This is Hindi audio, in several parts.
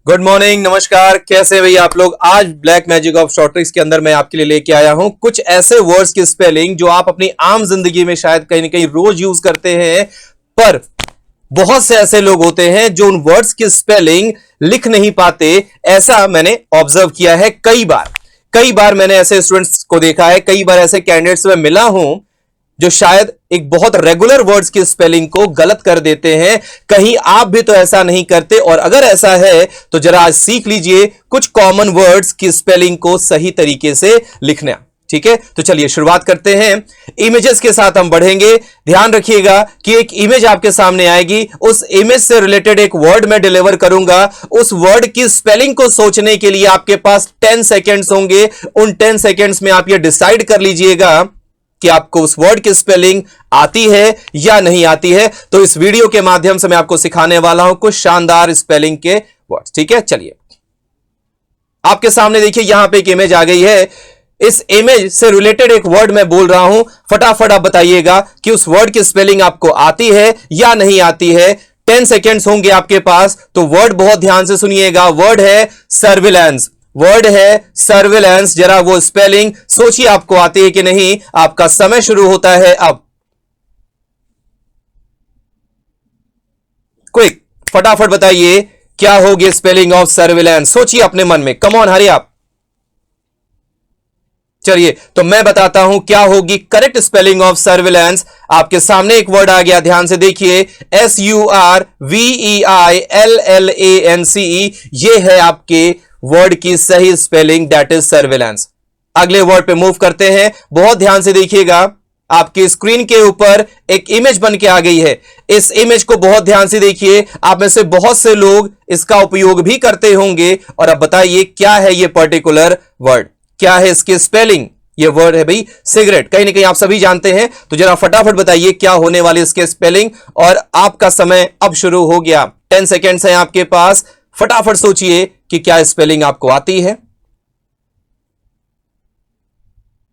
गुड मॉर्निंग, नमस्कार। कैसे हैं भैया आप लोग। आज black magic of short tricks के अंदर मैं आपके लिए लेके आया हूं कुछ ऐसे वर्ड्स की स्पेलिंग जो आप अपनी आम जिंदगी में शायद कहीं ना कहीं रोज यूज करते हैं, पर बहुत से ऐसे लोग होते हैं जो उन वर्ड्स की स्पेलिंग लिख नहीं पाते। ऐसा मैंने ऑब्जर्व किया है कई बार मैंने ऐसे स्टूडेंट्स को देखा है, कई बार ऐसे कैंडिडेट्स में मिला हूं जो शायद एक बहुत रेगुलर वर्ड्स की स्पेलिंग को गलत कर देते हैं। कहीं आप भी तो ऐसा नहीं करते, और अगर ऐसा है तो जरा आज सीख लीजिए कुछ कॉमन वर्ड्स की स्पेलिंग को सही तरीके से लिखना। ठीक है, तो चलिए शुरुआत करते हैं। इमेजेस के साथ हम बढ़ेंगे। ध्यान रखिएगा कि एक इमेज आपके सामने आएगी, उस इमेज से रिलेटेड एक वर्ड मैं डिलीवर करूंगा। उस वर्ड की स्पेलिंग को सोचने के लिए आपके पास 10 सेकेंड्स होंगे। उन 10 सेकेंड्स में आप यह डिसाइड कर लीजिएगा कि आपको उस वर्ड की स्पेलिंग आती है या नहीं आती है। तो इस वीडियो के माध्यम से मैं आपको सिखाने वाला हूं कुछ शानदार स्पेलिंग के वर्ड्स। ठीक है, चलिए आपके सामने देखिए यहां पे एक इमेज आ गई है। इस इमेज से रिलेटेड एक वर्ड मैं बोल रहा हूं, फटाफट आप बताइएगा कि उस वर्ड की स्पेलिंग आपको आती है या नहीं आती है। 10 सेकेंड्स होंगे आपके पास, तो वर्ड बहुत ध्यान से सुनिएगा। वर्ड है सर्विलांस। वर्ड है सर्विलांस। जरा वो स्पेलिंग सोचिए आपको आती है कि नहीं। आपका समय शुरू होता है अब। क्विक, फटाफट बताइए क्या होगी स्पेलिंग ऑफ सर्विलांस। सोचिए अपने मन में, कम ऑन, हरी आप। चलिए तो मैं बताता हूं क्या होगी करेक्ट स्पेलिंग ऑफ सर्विलांस। आपके सामने एक वर्ड आ गया, ध्यान से देखिए। SURVEILLANCE, ये है आपके वर्ड की सही स्पेलिंग, दैट इज सर्विलांस। अगले वर्ड पे मूव करते हैं। बहुत ध्यान से देखिएगा, आपकी स्क्रीन के ऊपर एक इमेज बन के आ गई है। इस इमेज को बहुत ध्यान से देखिए। आप में से बहुत से लोग इसका उपयोग भी करते होंगे। और अब बताइए क्या है ये पर्टिकुलर वर्ड, क्या है इसकी स्पेलिंग। ये वर्ड है भाई सिगरेट। कहीं ना कहीं आप सभी जानते हैं, तो जरा फटाफट बताइए क्या होने वाली इसके स्पेलिंग। और आपका समय अब शुरू हो गया। 10 सेकेंड्स हैं आपके पास, फटाफट सोचिए कि क्या स्पेलिंग आपको आती है।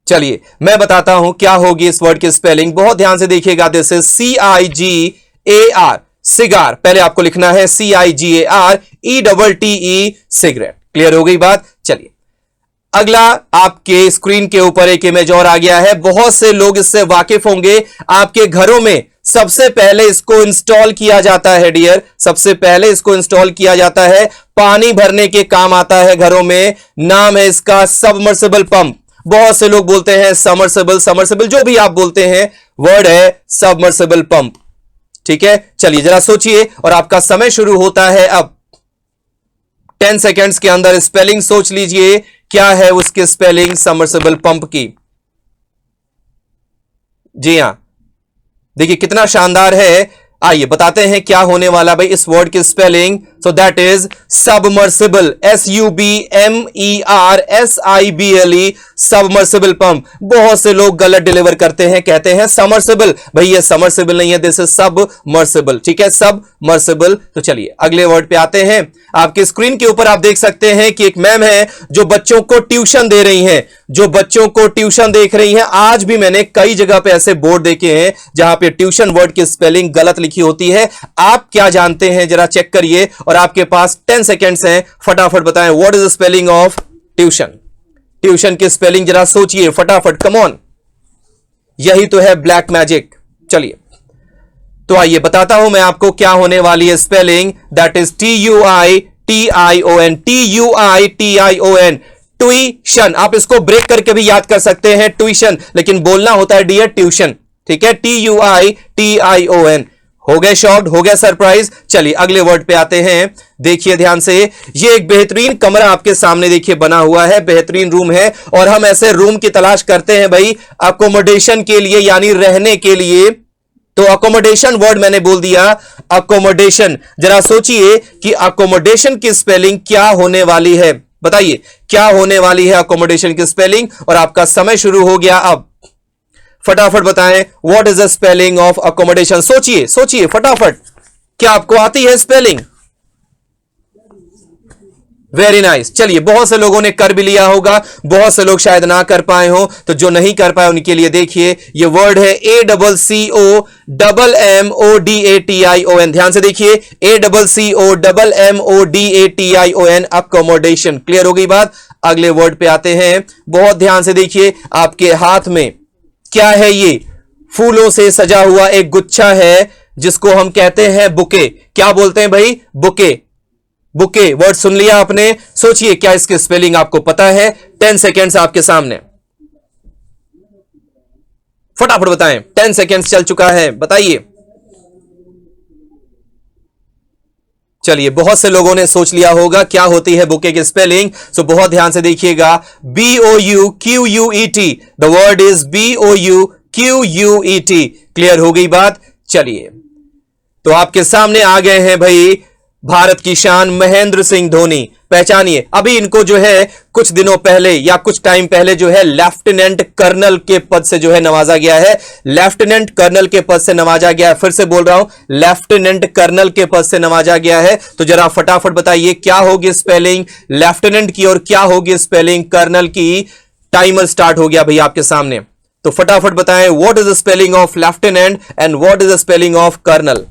चलिए मैं बताता हूं क्या होगी इस वर्ड की स्पेलिंग। बहुत ध्यान से देखिएगा। This is CIGAR, cigar. पहले आपको लिखना है CIGAR, ETTE, सिगरेट। क्लियर हो गई बात। चलिए अगला, आपके स्क्रीन के ऊपर एक इमेज और आ गया है। बहुत से लोग इससे वाकिफ होंगे। आपके घरों में सबसे पहले इसको इंस्टॉल किया जाता है डियर, सबसे पहले इसको इंस्टॉल किया जाता है। पानी भरने के काम आता है घरों में। नाम है इसका सबमर्सिबल पंप। बहुत से लोग बोलते हैं समरसेबल, जो भी आप बोलते हैं, वर्ड है सबमर्सिबल पंप। ठीक है, चलिए जरा सोचिए और आपका समय शुरू होता है अब। 10 सेकेंड्स के अंदर स्पेलिंग सोच लीजिए, क्या है उसकी स्पेलिंग सबमर्सिबल पंप की। जी हां, देखिए कितना शानदार है। आइए बताते हैं क्या होने वाला भाई इस वर्ड की spelling. So that is submersible, SUBMERSIBLE, submersible pump. बहुत से लोग गलत डिलीवर करते हैं, कहते हैं समरसिबल। भाई ये समरसिबल नहीं है, दिस इज सबमर्सिबल। ठीक है, सबमर्सिबल। तो चलिए अगले वर्ड पे आते हैं। आपकी स्क्रीन के ऊपर आप देख सकते हैं कि एक मैम है जो बच्चों को ट्यूशन दे रही हैं, जो बच्चों को ट्यूशन देख रही हैं। आज भी मैंने कई जगह पे ऐसे बोर्ड देखे हैं जहां पे ट्यूशन वर्ड की स्पेलिंग गलत लिखी होती है। आप क्या जानते हैं जरा चेक करिए, और आपके पास 10 सेकेंड्स हैं, फटाफट बताएं what is the spelling of tuition. Tuition की स्पेलिंग जरा सोचिए फटाफट, कम ऑन। यही तो है ब्लैक मैजिक। चलिए तो आइए बताता हूं मैं आपको क्या होने वाली है spelling. That is TUITION, TUITION, tuition. आप इसको ब्रेक करके भी याद कर सकते हैं ट्यूशन, लेकिन बोलना होता है डियर ट्यूशन। ठीक है, TUITION। हो गए शॉक्ड, हो गया सरप्राइज। चलिए अगले वर्ड पे आते हैं। देखिए ध्यान से, ये एक बेहतरीन कमरा आपके सामने देखिए बना हुआ है, बेहतरीन रूम है। और हम ऐसे रूम की तलाश करते हैं भाई अकोमोडेशन के लिए, यानी रहने के लिए। तो अकोमोडेशन वर्ड मैंने बोल दिया, अकोमोडेशन। जरा सोचिए कि अकोमोडेशन की स्पेलिंग क्या होने वाली है। बताइए क्या होने वाली है अकोमोडेशन की स्पेलिंग। और आपका समय शुरू हो गया अब, फटाफट बताएं what is the spelling of accommodation. सोचिए सोचिए फटाफट, क्या आपको आती है स्पेलिंग। Very nice. चलिए, बहुत से लोगों ने कर भी लिया होगा, बहुत से लोग शायद ना कर पाए हो, तो जो नहीं कर पाए उनके लिए देखिए ये वर्ड है ACCOMMODATION। ध्यान से देखिए, ACCOMMODATION, अकोमोडेशन। क्लियर हो गई बात? अगले वर्ड पे आते हैं, बहुत ध्यान से देखिए। आपके हाथ में क्या है? ये फूलों से सजा हुआ एक गुच्छा है जिसको हम कहते हैं बुके। क्या बोलते हैं भाई? बुके। बुके वर्ड सुन लिया आपने? सोचिए क्या इसकी स्पेलिंग आपको पता है? 10 सेकेंड्स आपके सामने, फटाफट बताएं। 10 सेकेंड्स चल चुका है, बताइए। चलिए, बहुत से लोगों ने सोच लिया होगा क्या होती है बुके की स्पेलिंग। सो बहुत ध्यान से देखिएगा, BOUQUET। The word is BOUQUET। Clear हो गई बात? चलिए, तो आपके सामने आ गए हैं भाई भारत की शान महेंद्र सिंह धोनी। पहचानिए। अभी इनको जो है कुछ दिनों पहले या कुछ टाइम पहले जो है लेफ्टिनेंट कर्नल के पद से जो है नवाजा गया है। लेफ्टिनेंट कर्नल के पद से नवाजा गया है। फिर से बोल रहा हूं, लेफ्टिनेंट कर्नल के पद से नवाजा गया है। तो जरा फटाफट बताइए क्या होगी स्पेलिंग लेफ्टिनेंट की और क्या होगी स्पेलिंग कर्नल की। टाइमर स्टार्ट हो गया भाई आपके सामने, तो फटाफट बताएं what is the spelling of lieutenant and what is the spelling of colonel.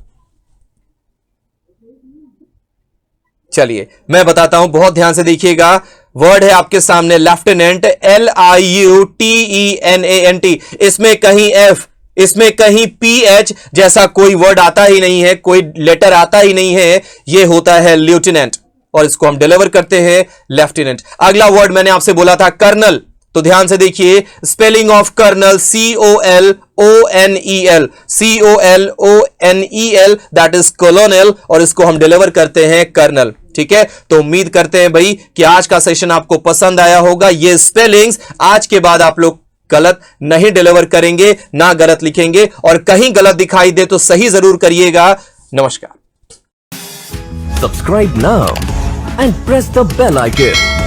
चलिए, मैं बताता हूं, बहुत ध्यान से देखिएगा। वर्ड है आपके सामने लेफ्टिनेंट, LIUTENANT। इसमें कहीं F, इसमें कहीं PH जैसा कोई वर्ड आता ही नहीं है, कोई लेटर आता ही नहीं है। यह होता है ल्यूटिनेंट और इसको हम डिलीवर करते हैं लेफ्टिनेंट। अगला वर्ड मैंने आपसे बोला था कर्नल, तो ध्यान से देखिए spelling of colonel COLONEL। COLONEL, that is colonel, और इसको हम डिलीवर करते हैं कर्नल। ठीक है, तो उम्मीद करते हैं भाई कि आज का सेशन आपको पसंद आया होगा। ये स्पेलिंग्स आज के बाद आप लोग गलत नहीं डिलीवर करेंगे, ना गलत लिखेंगे, और कहीं गलत दिखाई दे तो सही जरूर करिएगा। नमस्कार। Subscribe now and press the bell icon.